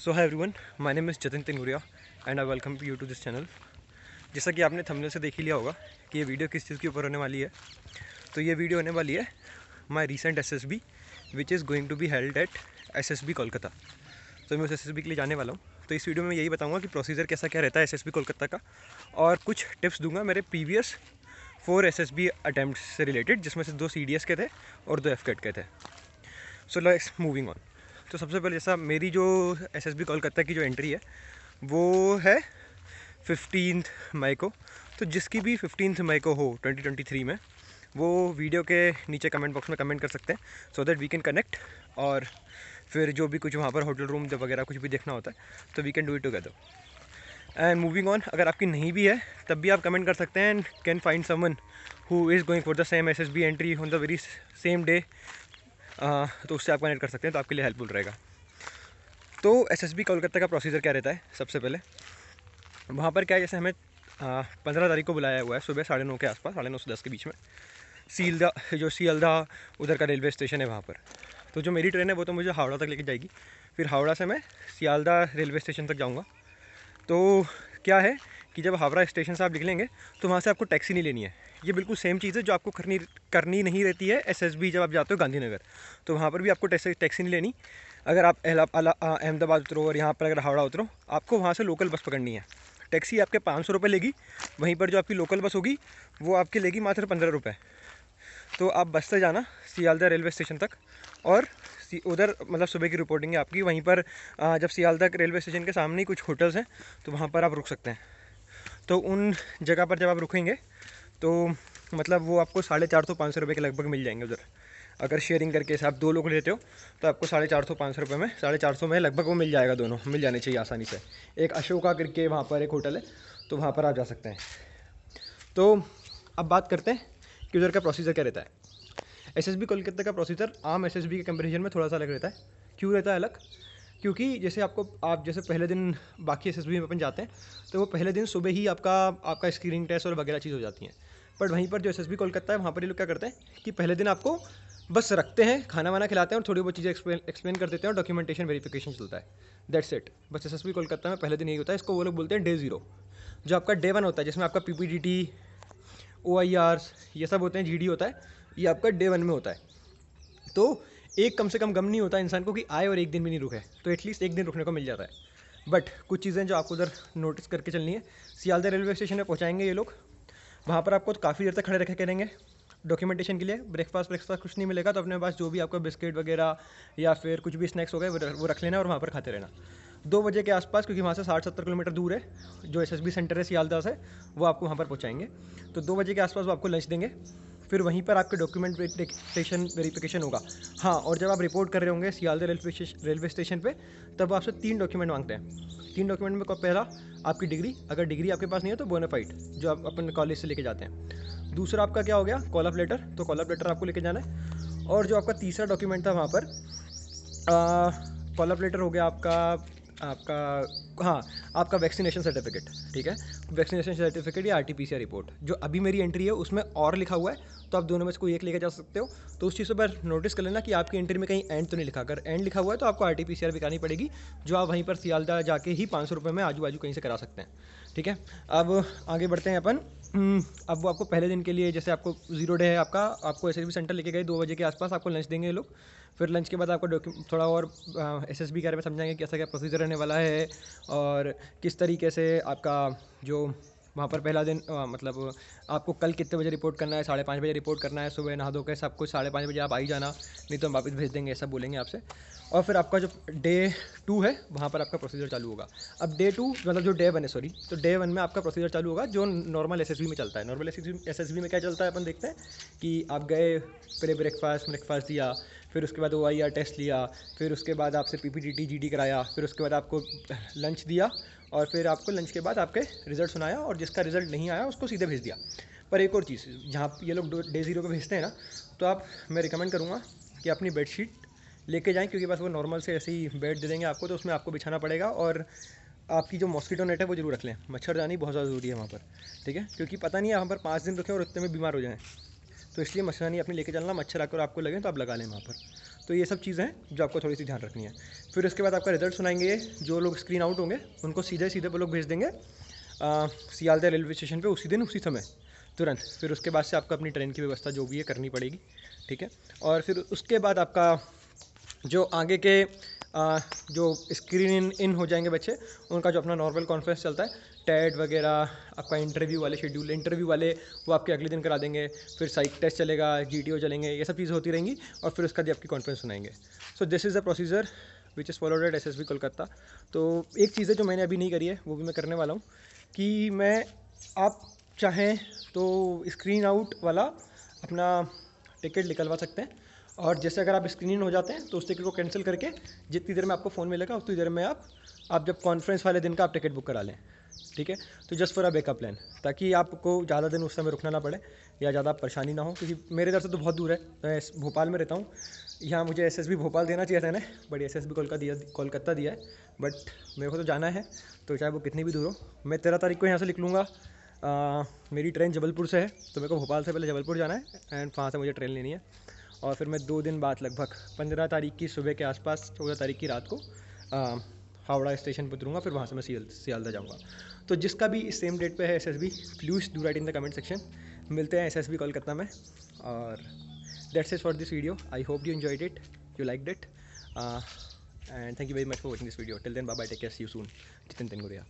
So hi everyone, my name is Jatin Tinuria and I welcome you to this channel. जैसा कि आपने thumbnail से देख ही लिया होगा कि ये वीडियो किस चीज़ के ऊपर होने वाली है। तो ये वीडियो होने वाली है my recent SSB which is going to be held at SSB Kolkata. तो मैं उस एसएसबी के लिए जाने वाला हूँ। तो इस वीडियो में यही बताऊँगा कि प्रोसीजर कैसा क्या रहता है एसएसबी कोलकाता का, और कुछ टिप्स दूंगा मेरे प्रीवियस 4 एसएसबी अटैम्प्ट से रिलेटेड, जिसमें से 2 सीडीएस के थे और 2 एफकेट के थे। So let's moving on. तो सबसे पहले जैसा मेरी जो एसएसबी कोलकाता की जो एंट्री है वो है 15 मई को। तो जिसकी भी 15 मई को हो 2023 में, वो वीडियो के नीचे कमेंट बॉक्स में कमेंट कर सकते हैं so that we can connect. और फिर जो भी कुछ वहाँ पर होटल रूम वगैरह कुछ भी देखना होता है तो we can do it together. And moving on, अगर आपकी नहीं भी है तब भी आप कमेंट कर सकते हैं and can find someone who is going for the same SSB entry on the very same day. तो उससे आप कनेक्ट कर सकते हैं, तो आपके लिए हेल्पफुल रहेगा। तो एसएसबी कोलकाता का प्रोसीजर क्या रहता है, सबसे पहले वहाँ पर क्या है, जैसे हमें 15 तारीख को बुलाया हुआ है सुबह 9:30 के आसपास, 9:30 से 10 के बीच में सियालदा उधर का रेलवे स्टेशन है वहाँ पर। तो जो मेरी ट्रेन है वो तो मुझे हावड़ा तक लेके जाएगी, फिर हावड़ा से मैं सियालदा रेलवे स्टेशन तक जाऊँगा। तो क्या है कि जब हावड़ा स्टेशन से आप निकलेंगे तो वहाँ से आपको टैक्सी नहीं लेनी है। ये बिल्कुल सेम चीज़ है जो आपको करनी नहीं रहती है एसएसबी जब आप जाते हो गांधीनगर। तो वहाँ पर भी आपको टैक्सी नहीं लेनी। अगर आप अहमदाबाद उतरो और यहाँ पर अगर हावड़ा उतरो, आपको वहाँ से लोकल बस पकड़नी है। टैक्सी आपके 500 रुपये लेगी, वहीं पर जो आपकी लोकल बस होगी वो आपकी लेगी मात्र 15 रुपये। तो आप बस से जाना सियालदा रेलवे स्टेशन तक, और उधर मतलब सुबह की रिपोर्टिंग है आपकी वहीं पर। जब सियालदा रेलवे स्टेशन के सामने ही कुछ होटल्स हैं तो वहाँ पर आप रुक सकते हैं। तो उन जगह पर जब आप रुकेंगे तो मतलब वो आपको 450-500 रुपये के लगभग मिल जाएंगे उधर। अगर शेयरिंग करके से आप 2 लोग लेते हो तो आपको 450-500 रुपये में 450 में लगभग वो मिल जाएगा, दोनों मिल जाने चाहिए आसानी से। एक अशोका करके वहाँ पर एक होटल है, तो वहाँ पर आप जा सकते हैं। तो अब बात करते हैं कि उधर का प्रोसीजर क्या रहता है। एसएसबी कोलकाता का प्रोसीजर आम एसएसबी के कंपैरिजन में थोड़ा सा अलग रहता है। क्यों रहता है अलग? क्योंकि जैसे आप जैसे पहले दिन बाकी एसएसबी में अपन जाते हैं तो वो पहले दिन सुबह ही आपका स्क्रीनिंग टेस्ट और वगैरह चीज़ हो जाती हैं। बट वहीं पर जो एसएसबी कोलकाता है वहाँ पर ये लोग क्या करते हैं कि पहले दिन आपको बस रखते हैं, खाना वाना खिलाते हैं और थोड़ी बहुत चीज़ें एक्सप्लेन कर देते हैं और डॉक्यूमेंटेशन वेरिफिकेशन चलता है। That's it. बस एसएसबी कोलकाता में पहले दिन यही होता है। इसको वो लोग बोलते हैं डे ज़ीरो। जो आपका डे वन होता है जिसमें आपका पीपीडीटी, ओआईआर्स ये सब होते हैं, जीडी होता है, ये आपका डे वन में होता है। तो एक कम से कम गम नहीं होता इंसान को कि आए और एक दिन भी नहीं रुके, तो एटलीस्ट एक दिन रुकने को मिल जाता है। बट कुछ चीज़ें जो आपको उधर नोटिस करके चलनी है। सियालदा रेलवे स्टेशन में पहुँचाएंगे ये लोग, वहाँ पर आपको काफ़ी देर तक खड़े रखे करेंगे डॉक्यूमेंटेशन के लिए। ब्रेकफास्ट कुछ नहीं मिलेगा, तो अपने पास जो भी आपका बिस्किट वगैरह या फिर कुछ भी स्नैक्स हो गए वो रख लेना और वहाँ पर खाते रहना। 2 बजे के आसपास, क्योंकि वहाँ से 60-70 किलोमीटर दूर है जो एसएसबी सेंटर है सियालदा से, वो आपको वहाँ पर पहुँचाएंगे। तो 2 बजे के आसपास वो आपको लंच देंगे। फिर वहीं पर आपके डॉक्यूमेंटेशन वेरिफिकेशन होगा। हाँ, और जब आप रिपोर्ट कर रहे होंगे सियालदा रेलवे स्टेशन पे, तब आपसे 3 डॉक्यूमेंट मांगते हैं। 3 डॉक्यूमेंट में पहला आपकी डिग्री, अगर डिग्री आपके पास नहीं है तो बोनाफाइड जो आप अपन कॉलेज से लेके जाते हैं। दूसरा आपका क्या हो गया, कॉल अप लेटर, तो कॉल अप लेटर आपको लेके जाना है। और जो आपका तीसरा डॉक्यूमेंट था वहाँ पर, कॉल अप लेटर हो गया आपका आपका हाँ, आपका वैक्सीनेशन सर्टिफिकेट। ठीक है, वैक्सीनेशन सर्टिफिकेट या आरटीपीसीआर रिपोर्ट। जो अभी मेरी एंट्री है उसमें और लिखा हुआ है, तो आप दोनों में से कोई एक लेके जा सकते हो। तो उस चीज़ पर नोटिस कर लेना कि आपकी एंट्री में कहीं एंड तो नहीं लिखा। अगर एंड लिखा हुआ है तो आपको आरटीपीसीआर दिखानी पड़ेगी, जो आप वहीं पर सियालदा जाके ही 500 रुपये में आजू बाजू कहीं से करा सकते हैं। ठीक है, अब आगे बढ़ते हैं अपन। अब वो आपको पहले दिन के लिए, जैसे आपको ज़ीरो डे है आपका, आपको एसएसबी सेंटर लेके गए 2 बजे के आसपास, आपको लंच देंगे ये लोग। फिर लंच के बाद आपको थोड़ा और एसएसबी के बारे में समझाएंगे कैसा क्या प्रोसीजर रहने वाला है, और किस तरीके से आपका जो वहाँ पर पहला दिन मतलब आपको कल कितने बजे रिपोर्ट करना है। 5:30 बजे रिपोर्ट करना है, सुबह नहा धो के सब कुछ 5:30 बजे आप आ ही जाना, नहीं तो हम वापस भेज देंगे, ऐसा बोलेंगे आपसे। और फिर आपका जो डे 2 है वहाँ पर आपका प्रोसीजर चालू होगा। अब डे 2 मतलब जो डे 1 है, सॉरी, तो डे 1 में आपका प्रोसीजर चालू होगा जो नॉर्मल एसएसबी में चलता है। नॉर्मल एसएसबी में क्या चलता है अपन देखते हैं कि आप गए, पहले ब्रेकफास्ट दिया, फिर उसके बाद ओआईआर टेस्ट लिया, फिर उसके बाद आपसे पीपीटीटी जीडी कराया, फिर उसके बाद आपको लंच दिया, और फिर आपको लंच के बाद आपके रिजल्ट सुनाया, और जिसका रिजल्ट नहीं आया उसको सीधे भेज दिया। पर एक और चीज़, जहाँ ये लोग डे ज़ीरो पे भेजते हैं ना, तो मैं रिकमेंड करूँगा कि अपनी बेडशीट लेके जाएं, क्योंकि बस वो नॉर्मल से ऐसे ही बेड दे देंगे आपको, तो उसमें आपको बिछाना पड़ेगा। और आपकी जो मॉस्किटो नेट है वो जरूर रख लें, मच्छरदानी बहुत ज़्यादा ज़रूरी है वहाँ पर। ठीक है, क्योंकि पता नहीं है वहाँ पर 5 दिन रुकें और उतने में बीमार हो जाएँ। तो इसलिए मच्छरदानी अपनी लेके चलना, मच्छर आकर आपको लगे तो आप लगा लें वहाँ पर। तो ये सब चीज़ें हैं जो आपको थोड़ी सी ध्यान रखनी है। फिर उसके बाद आपका रिजल्ट सुनाएंगे, जो लोग स्क्रीन आउट होंगे उनको सीधे सीधे वो लोग भेज देंगे सियालदह रेलवे स्टेशन पे उसी दिन उसी समय तुरंत। फिर उसके बाद से आपको अपनी ट्रेन की व्यवस्था जो भी है करनी पड़ेगी, ठीक है। और फिर उसके बाद आपका जो आगे के जो स्क्रीन इन हो जाएंगे बच्चे, उनका जो अपना नॉर्मल कॉन्फ्रेंस चलता है, टेट वगैरह, आपका इंटरव्यू वाले शेड्यूल, इंटरव्यू वाले वो आपके अगले दिन करा देंगे। फिर साइक टेस्ट चलेगा, GTO चलेंगे, ये सब चीज़ें होती रहेंगी। और फिर उसका भी आपकी कॉन्फ्रेंस सुनाएंगे। So this is the procedure which is followed at SSB Kolkata. तो एक चीज़ है जो मैंने अभी नहीं करी है, वो भी मैं करने वाला हूँ कि मैं, आप चाहें तो स्क्रीन आउट वाला अपना टिकट निकलवा सकते हैं। और जैसे अगर आप स्क्रीन इन हो जाते हैं तो उस टिकट को कैंसिल करके जितनी देर में आपको फ़ोन मिलेगा उतनी देर में आप जब कॉन्फ्रेंस वाले दिन का आप टिकट बुक करा लें, ठीक है। तो just for a backup plan, ताकि आपको ज़्यादा दिन उस समय रुकना ना पड़े या ज़्यादा परेशानी ना हो, क्योंकि मेरे इधर से तो बहुत दूर है। मैं भोपाल में रहता हूँ, यहाँ मुझे SSB भोपाल देना चाहिए था ना, बट SSB कोलकाता दिया है। बट मेरे को तो जाना है, तो चाहे वो कितनी भी दूर हो। मैं 13 तारीख को यहाँ से निकलूँगा। मेरी ट्रेन जबलपुर से है, तो मेरे को भोपाल से पहले जबलपुर जाना है एंड वहाँ से मुझे ट्रेन लेनी है। और फिर मैं 2 दिन बाद लगभग 15 तारीख की सुबह के आसपास 14 तारीख की रात को हावड़ा स्टेशन पर उतरूँगा। फिर वहाँ से मैं सियालदह जाऊँगा। तो जिसका भी सेम डेट पे है SSB, please do write in the comment section. मिलते हैं SSB कोलकाता में। और that's it for this video. I hope you enjoyed it, you liked it, and thank you very much for watching this video. Till then bye bye, take care, see you soon. Jitin Tenguriya.